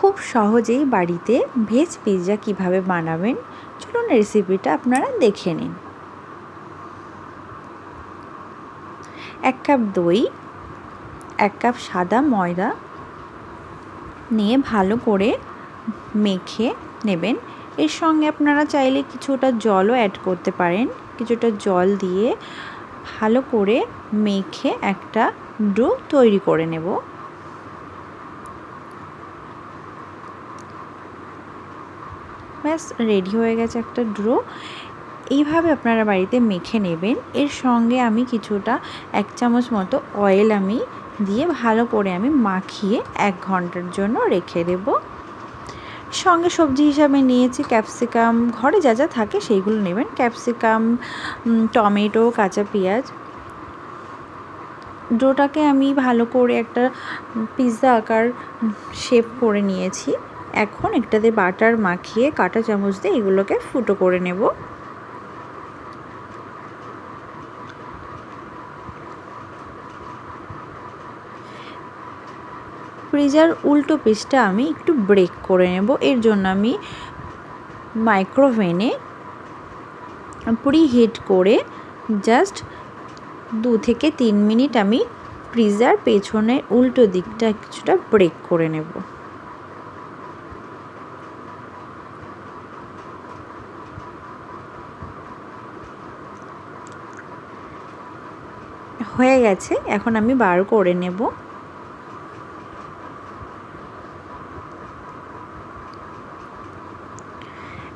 খুব সহজেই বাড়িতে ভেজ পিৎজা কিভাবে বানাবেন চলুন রেসিপিটা আপনারা দেখে নিন। 1 কাপ দই, 1 কাপ সাদা ময়দা নিয়ে ভালো করে মেখে নেবেন। এর সঙ্গে আপনারা চাইলে কিছুটা জলও অ্যাড করতে পারেন। কিছুটা জল দিয়ে ভালো করে মেখে একটা ডো তৈরি করে নেব। ব্যাস রেডি হয়ে গেছে একটা ডো। এইভাবে আপনারা বাড়িতে মেখে নেবেন। এর সঙ্গে আমি কিছুটা 1 চামচ মতো অয়েল আমি দিয়ে ভালো করে আমি মাখিয়ে 1 ঘন্টার জন্য রেখে দেব। সঙ্গে সবজি হিসাবে নিয়েছি ক্যাপসিকাম, ঘরে যা যা থাকে সেইগুলো নেবেন। ক্যাপসিকাম, টমেটো, কাঁচা পেঁয়াজ। ডোটাকে আমি ভালো করে একটা পিৎজা আকার শেপ করে নিয়েছি। এখন একটাতে বাটার মাখিয়ে কাঁটা চামচ দিয়ে এগুলোকে ফুটো করে নেব। পিৎজার উল্টো পিসটা আমি একটু ব্রেক করে নেব। এর জন্য আমি মাইক্রোওভেনে প্রিহিট করে জাস্ট 2 থেকে 3 মিনিট আমি পিৎজার পেছনের উল্টো দিকটা কিছুটা ব্রেক করে নেব। হয়ে গেছে, এখন আমি বার করে নেব।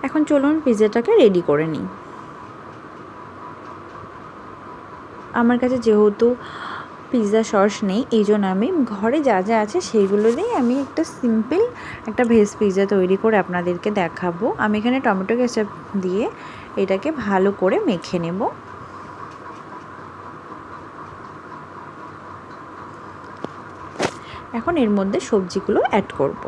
এখন চলুন পিৎজাটাকে রেডি করে নিই। আমার কাছে যেহেতু পিৎজা সস নেই, এই জন্য আমি ঘরে যা যা আছে সেইগুলো দিয়েই আমি একটা সিম্পল একটা ভেজ পিৎজা তৈরি করে আপনাদেরকে দেখাবো। আমি এখানে টমেটো কেচাপ দিয়ে এটাকে ভালো করে মেখে নেব। এখন এর মধ্যে সবজিগুলো অ্যাড করব।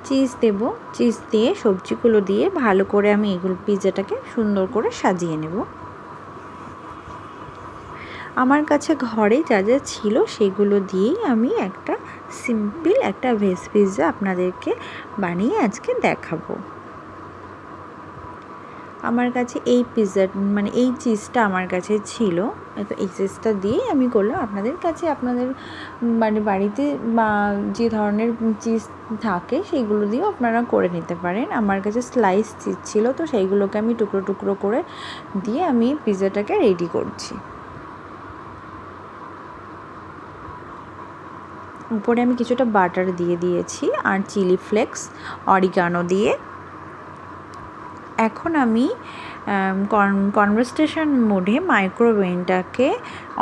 চিজ দেব। চিজ দিয়ে সবজিগুলো দিয়ে ভালো করে আমি এগুলো পিৎজাটাকে সুন্দর করে সাজিয়ে নেব। আমার কাছে ঘরে যা যা ছিল সেগুলো দিয়েই আমি একটা সিম্পল একটা ভেজ পিৎজা আপনাদেরকে বানিয়ে আজকে দেখাবো। আমার কাছে এই পিৎজা মানে এই চিজটা আমার কাছে ছিল, তো এই চিজটা দিয়েই আমি করলাম। আপনাদের কাছে আপনাদের মানে বাড়িতে বা যে ধরনের চিজ থাকে সেইগুলো দিয়েও আপনারা করে নিতে পারেন। আমার কাছে স্লাইস চিজ ছিল, তো সেইগুলোকে আমি টুকরো টুকরো করে দিয়ে আমি পিৎজাটাকে রেডি করছি। উপরে আমি কিছুটা বাটার দিয়ে দিয়েছি আর চিলি ফ্লেক্স, অরিগানো দিয়ে। এখন আমি কনভারসেশন মোডে মাইক্রোওভেনটাকে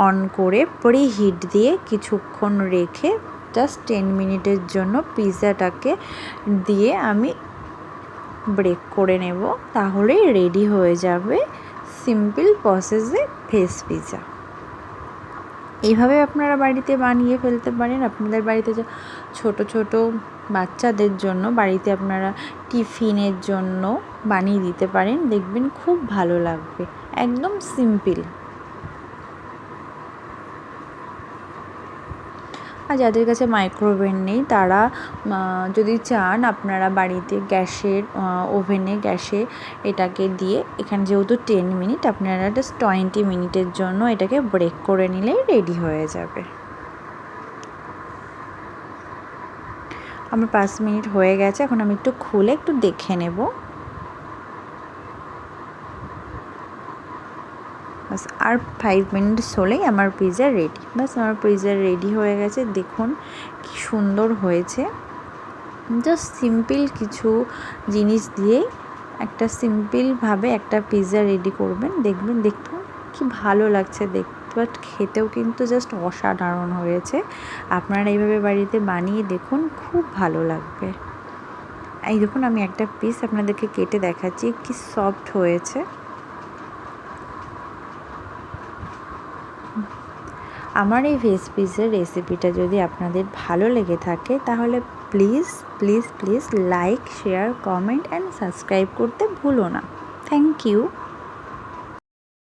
অন করে প্রিহিট দিয়ে কিছুক্ষণ রেখে জাস্ট 10 মিনিটের জন্য পিৎজাটাকে দিয়ে আমি ব্রেক করে নেব। তাহলেই রেডি হয়ে যাবে সিম্পল প্রসেসে ভেজ পিৎজা। এইভাবে আপনারা বাড়িতে বানিয়ে ফেলতে পারেন। আপনাদের বাড়িতে যে ছোট ছোট বাচ্চাদের জন্য বাড়িতে আপনারা টিফিনের জন্য বানিয়ে দিতে পারেন, দেখবেন খুব ভালো লাগবে। একদম সিম্পল। আর যাদের কাছে মাইক্রোওভেন নেই তারা যদি চান আপনারা বাড়িতে গ্যাসের ওভেনে গ্যাসে এটাকে দিয়ে, এখানে যেহেতু 10 মিনিট আপনারা জাস্ট 20 মিনিটের জন্য এটাকে ব্রেক করে নিলেই রেডি হয়ে যাবে। আমার 5 মিনিট হয়ে গেছে। এখন আমি একটু খুলে একটু দেখে নেব। বাস আর 5 মিনিটস হলেই আমার পিৎজা রেডি। বাস আমার পিৎজা রেডি হয়ে গেছে। দেখুন কি সুন্দর হয়েছে। জাস্ট সিম্পল কিছু জিনিস দিয়েই একটা সিম্পলভাবে একটা পিৎজা রেডি করবেন, দেখবেন দেখুন কি ভালো লাগছে দেখতে, বাট খেতেও কিন্তু জাস্ট অসাধারণ হয়েছে। আপনারা এইভাবে বাড়িতে বানিয়ে দেখুন, খুব ভালো লাগবে। এই দেখুন আমি একটা পিস আপনাদেরকে কেটে দেখাচ্ছি কি সফট হয়েছে। আমার এই ভেজ পিৎজার রেসিপিটা যদি আপনাদের ভালো লেগে থাকে তাহলে please please please like, share, comment and subscribe করতে ভুলো না। Thank you.